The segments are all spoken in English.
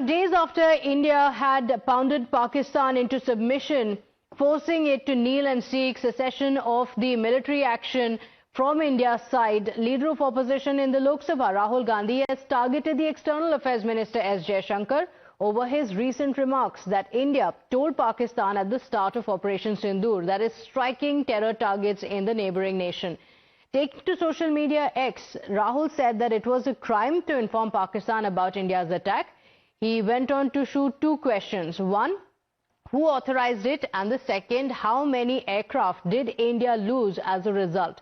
Days after India had pounded Pakistan into submission, forcing it to kneel and seek cessation of the military action from India's side, Leader of Opposition in the Lok Sabha, Rahul Gandhi, has targeted the External Affairs Minister S. Jaishankar over his recent remarks that India told Pakistan at the start of Operation Sindoor that is striking terror targets in the neighboring nation. Taking to social media X, Rahul said that it was a crime to inform Pakistan about India's attack. He went on to shoot two questions. One, who authorized it? And the second, how many aircraft did India lose as a result?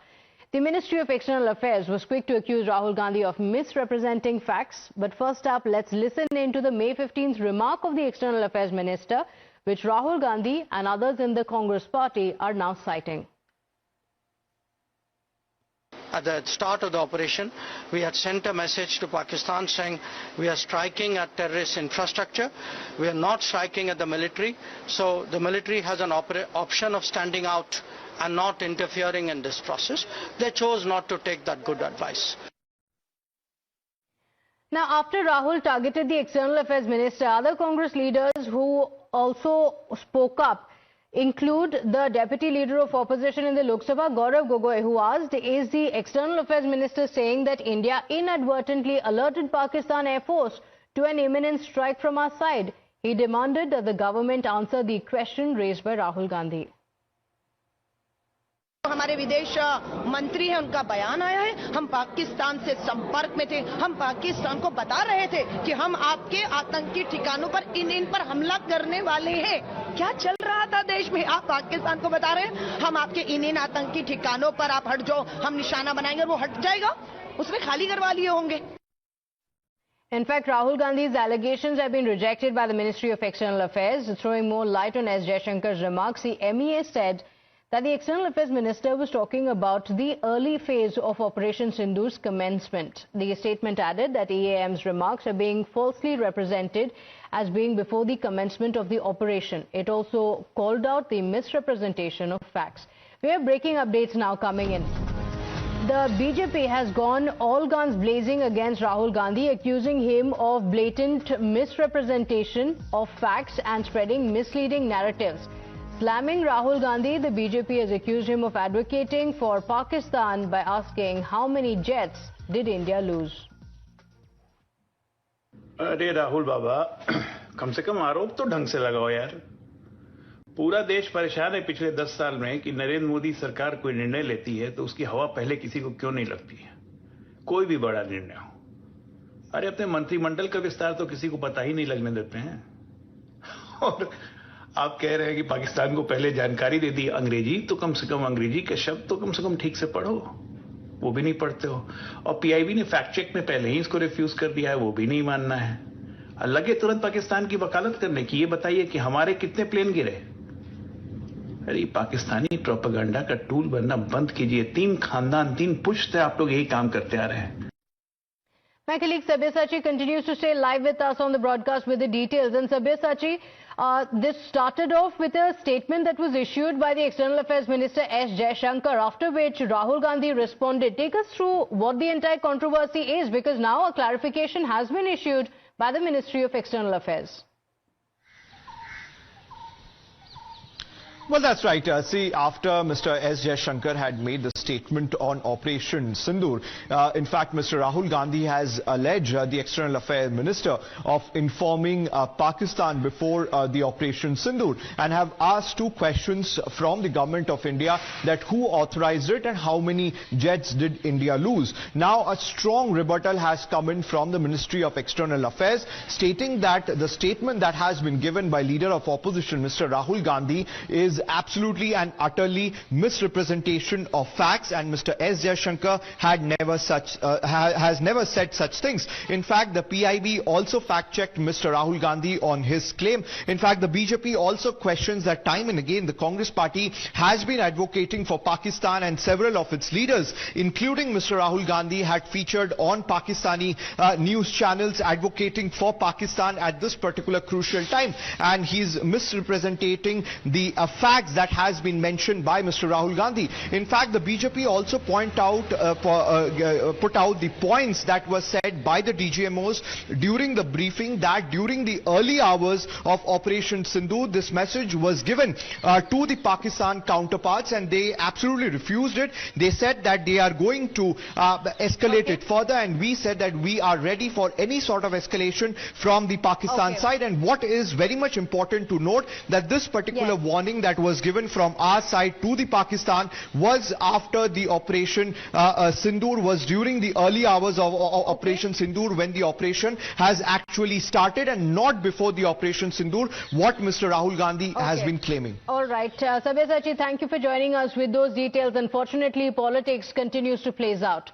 The Ministry of External Affairs was quick to accuse Rahul Gandhi of misrepresenting facts. But first up, let's listen into the May 15th remark of the External Affairs Minister, which Rahul Gandhi and others in the Congress party are now citing. At the start of the operation, we had sent a message to Pakistan saying we are striking at terrorist infrastructure. We are not striking at the military. So the military has an option of standing out and not interfering in this process. They chose not to take that good advice. Now, after Rahul targeted the External Affairs Minister, other Congress leaders who also spoke up include the Deputy Leader of Opposition in the Lok Sabha, Gaurav Gogoi, who asked, is the External Affairs Minister saying that India inadvertently alerted Pakistan Air Force to an imminent strike from our side? He demanded that the government answer the question raised by Rahul Gandhi. हमारे विदेश मंत्री हैं, उनका बयान आया है, हम पाकिस्तान से संपर्क में थे, हम पाकिस्तान को बता रहे थे कि हम आपके आतंकी ठिकानों पर इन पर हमला करने वाले हैं। क्या चल रहा था देश में? आप पाकिस्तान को बता रहे हैं हम आपके इन आतंकी ठिकानों पर आप हट जाओ, हम निशाना बनाएंगे, वो हट जाएगा, उसमें खाली करवा लिए होंगे। In fact, Rahul Gandhi's allegations have been rejected by the Ministry of External Affairs. Throwing more light on S. Jaishankar's remarks, the MEA said that the External Affairs Minister was talking about the early phase of Operation Sindoor's commencement. The statement added that EAM's remarks are being falsely represented as being before the commencement of the operation. It also called out the misrepresentation of facts. We have breaking updates now coming in. The BJP has gone all guns blazing against Rahul Gandhi, accusing him of blatant misrepresentation of facts and spreading misleading narratives. Slamming Rahul Gandhi, the BJP has accused him of advocating for Pakistan by asking how many jets did India lose. अरे राहुल बाबा, कम से कम आरोप तो ढंग से लगाओ यार। पूरा देश परेशान है पिछले 10 साल में कि नरेंद्र मोदी सरकार कोई निर्णय लेती है तो उसकी हवा पहले किसी को क्यों नहीं लगती है, कोई भी बड़ा निर्णय हो। अरे अपने मंत्रिमंडल का विस्तार तो किसी को पता ही नहीं लगने देते हैं। और आप कह रहे हैं कि पाकिस्तान को पहले जानकारी दे दी अंग्रेजी, तो कम से कम अंग्रेजी के शब्द तो कम से कम ठीक से पढ़ो, वो भी नहीं पढ़ते हो। और पीआईबी ने फैक्ट चेक में पहले ही इसको रिफ्यूज कर दिया है, वो भी नहीं मानना है। लगे तुरंत पाकिस्तान की वकालत करने की। ये बताइए कि हमारे कितने प्लेन गिरे? अरे पाकिस्तानी प्रोपेगेंडा का टूल बनना बंद कीजिए। 3 खानदान 3 पुश्त आप लोग यही काम करते आ रहे हैं। My colleague Sabyasachi continues to stay live with us on the broadcast with the details. And Sabyasachi, this started off with a statement that was issued by the External Affairs Minister S. Jaishankar, after which Rahul Gandhi responded. Take us through what the entire controversy is, because now a clarification has been issued by the Ministry of External Affairs. Well, that's right. See, after Mr. S. Jaishankar had made the statement on Operation Sindoor, in fact, Mr. Rahul Gandhi has alleged the External Affairs Minister of informing Pakistan before the Operation Sindoor, and have asked 2 questions from the government of India, that who authorized it and how many jets did India lose. Now, a strong rebuttal has come in from the Ministry of External Affairs, stating that the statement that has been given by Leader of Opposition, Mr. Rahul Gandhi, is absolutely and utterly misrepresentation of facts, and Mr. S. Jaishankar has never said such things. In fact, the PIB also fact-checked Mr. Rahul Gandhi on his claim. In fact, the BJP also questions that time and again the Congress party has been advocating for Pakistan, and several of its leaders, including Mr. Rahul Gandhi, had featured on Pakistani news channels advocating for Pakistan at this particular crucial time, and he's misrepresenting the facts that has been mentioned by Mr. Rahul Gandhi. In fact, the BJP also put out the points that were said by the DGMOs during the briefing, that during the early hours of Operation Sindoor, this message was given to the Pakistan counterparts, and they absolutely refused it. They said that they are going to escalate it further, and we said that we are ready for any sort of escalation from the Pakistan side. And what is very much important to note, that this particular warning that was given from our side to the Pakistan was after the Operation Sindoor, was during the early hours of Operation Sindoor, when the operation has actually started, and not before the Operation Sindoor, what Mr. Rahul Gandhi has been claiming. All right. Sabyasachi, thank you for joining us with those details. Unfortunately, politics continues to play out.